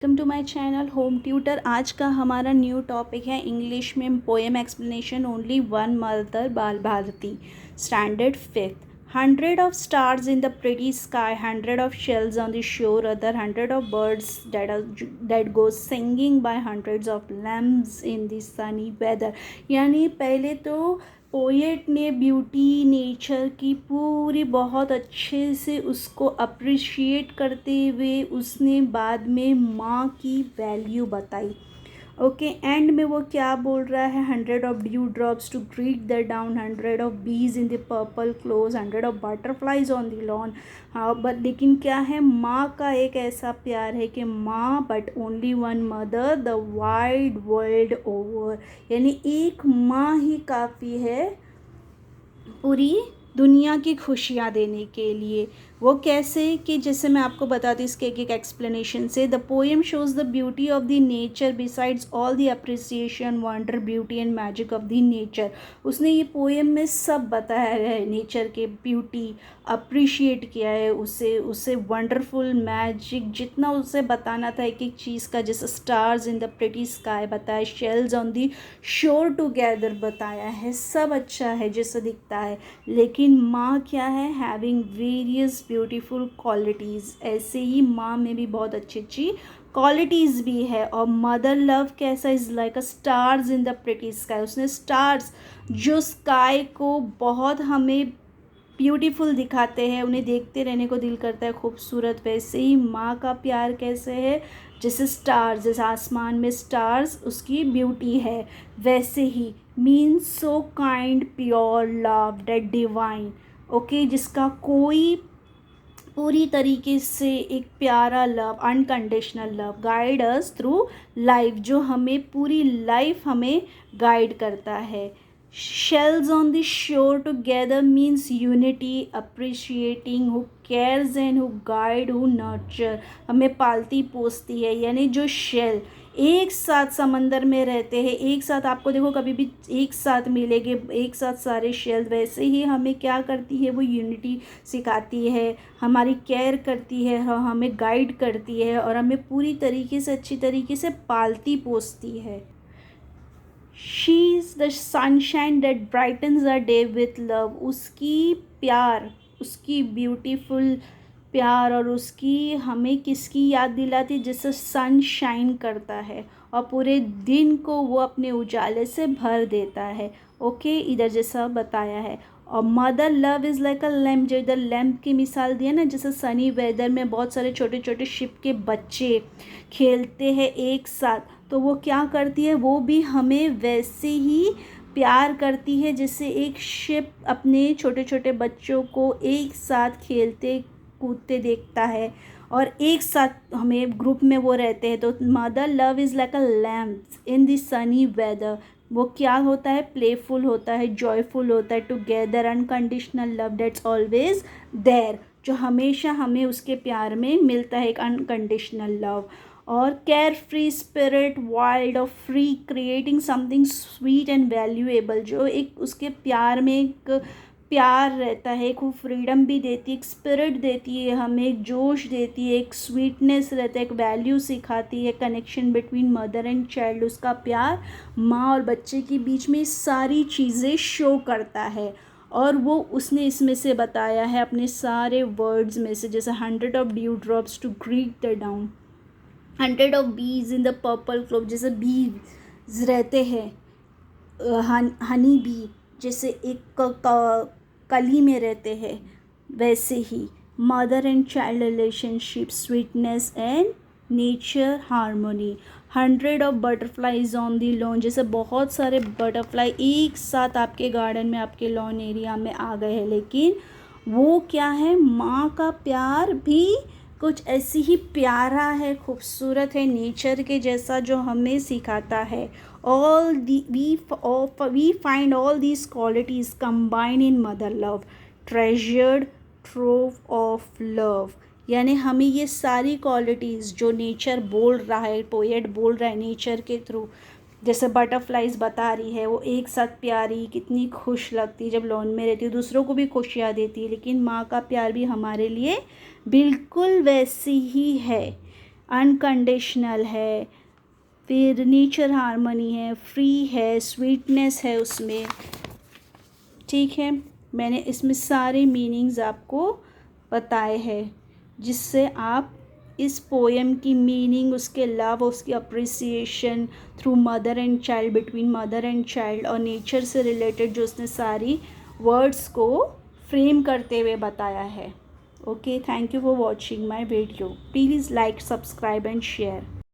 Welcome to my channel home tutor. आज का हमारा न्यू टॉपिक है इंग्लिश में poem explanation only one mother Bal Bharati standard fifth. 100 of stars in the pretty sky, 100 of shells on the shore, other 100 of birds that go singing by, hundreds of lamps in the sunny weather। यानी पहले तो poet ने beauty nature की पूरी बहुत अच्छे से उसको अप्रिशिएट करते हुए उसने बाद में माँ की वैल्यू बताई। ओके एंड में वो क्या बोल रहा है, 100 of dew drops to greet the dawn, 100 of bees in the purple clover, 100 of butterflies on the lawn. हाँ बट लेकिन क्या है, माँ का एक ऐसा प्यार है कि माँ but only one mother the wide world over. यानी एक माँ ही काफ़ी है पूरी दुनिया की खुशियाँ देने के लिए। वो कैसे कि जैसे मैं आपको बताती इसके एक एक्सप्लेनेशन से। The poem shows the beauty of the nature besides all the appreciation wonder beauty and magic of the nature. उसने ये पोएम में सब बताया है, नेचर के ब्यूटी अप्रिशिएट किया है, उसे वंडरफुल मैजिक जितना उसे बताना था एक एक चीज़ का, जैसे stars in the pretty sky बताया, shells on the shore together बताया है, सब अच्छा है जैसा दिखता है। लेकिन माँ क्या है, हैविंग वेरियस ब्यूटीफुल क्वालिटीज़। ऐसे ही माँ में भी बहुत अच्छी अच्छी क्वालिटीज़ भी है। और मदर लव कैसा, is like a stars in the pretty sky. उसने स्टार्स जो स्काई को बहुत हमें ब्यूटीफुल दिखाते हैं, उन्हें देखते रहने को दिल करता है खूबसूरत, वैसे ही माँ का प्यार कैसे है, जैसे स्टार्स, जैसे आसमान में स्टार्स उसकी ब्यूटी है, वैसे ही means so kind pure love that divine. Okay, जिसका कोई पूरी तरीके से एक प्यारा love, unconditional love guide us through life, जो हमें पूरी लाइफ हमें गाइड करता है। Shells on the shore together means unity, appreciating, who cares and who guide, who nurture, हमें पालती पोसती है। यानी जो शेल एक साथ समंदर में रहते हैं, एक साथ आपको देखो कभी भी एक साथ मिलेंगे, एक साथ सारे शेल, वैसे ही हमें क्या करती है, वो यूनिटी सिखाती है, हमारी केयर करती है, हमें गाइड करती है और हमें पूरी तरीके से अच्छी तरीके से पालती पोसती है। She is the sunshine that brightens a day with love. उसकी प्यार, उसकी ब्यूटीफुल प्यार और उसकी हमें किसकी याद दिलाती, जिससे सन शाइन करता है और पूरे दिन को वो अपने उजाले से भर देता है। ओके, इधर जैसा बताया है। और mother love is like a lamp, जो इधर लैम्प की मिसाल दी है ना, जैसे सनी वेदर में बहुत सारे छोटे छोटे शिप के बच्चे खेलते हैं एक साथ, तो वो क्या करती है, वो भी हमें वैसे ही प्यार करती है जैसे एक शिप अपने छोटे छोटे बच्चों को एक साथ खेलते कूदते देखता है और एक साथ हमें ग्रुप में वो रहते हैं। तो mother love is like a lamp in the sunny weather. वो क्या होता है, प्लेफुल होता है, जॉयफुल होता है, together, unconditional love that's always there, जो हमेशा हमें उसके प्यार में मिलता है, एक अनकंडीशनल लव। और केयर फ्री स्पिरिट, वाइल्ड और free, creating something sweet and valuable, जो एक उसके प्यार में एक प्यार रहता है, एक वो फ्रीडम भी देती है, एक स्पिरिट देती है हमें, एक जोश देती है, एक स्वीटनेस रहता है, एक वैल्यू सिखाती है, connection between mother and child. उसका प्यार माँ और बच्चे के बीच में सारी चीज़ें शो करता है और वो उसने इसमें से बताया है अपने सारे वर्ड्स में से, जैसे 100 of dew drops to greet the dawn, 100 of bees in the purple clover, जैसे बीज रहते हैं, हनी बी जैसे एक कली में रहते हैं, वैसे ही mother and child relationship, sweetness and nature harmony. 100 of butterflies on the lawn, जैसे बहुत सारे बटरफ्लाई एक साथ आपके गार्डन में, आपके लॉन एरिया में आ गए हैं, लेकिन वो क्या है, माँ का प्यार भी कुछ ऐसी ही प्यारा है, खूबसूरत है, नेचर के जैसा, जो हमें सिखाता है। We find all these qualities combined in mother love, treasured trove of love। यानी हमें ये सारी क्वालिटीज़ जो नेचर बोल रहा है, पोएट बोल रहा है नेचर के थ्रू, जैसे बटरफ्लाइज बता रही है, वो एक साथ प्यारी कितनी खुश लगती है जब लॉन में रहती है, दूसरों को भी खुशियाँ देती है, लेकिन माँ का प्यार भी हमारे लिए बिल्कुल वैसी ही है। अनकंडीशनल है, फिर नेचर हार्मनी है, फ्री है, स्वीटनेस है उसमें। ठीक है, मैंने इसमें सारे मीनिंग्स आपको बताए हैं, जिससे आप इस पोएम की मीनिंग, उसके लव, उसकी appreciation through mother and child, between mother and child, और नेचर से रिलेटेड जो उसने सारी वर्ड्स को फ्रेम करते हुए बताया है। Okay, thank you for watching my video. Please like, subscribe and share.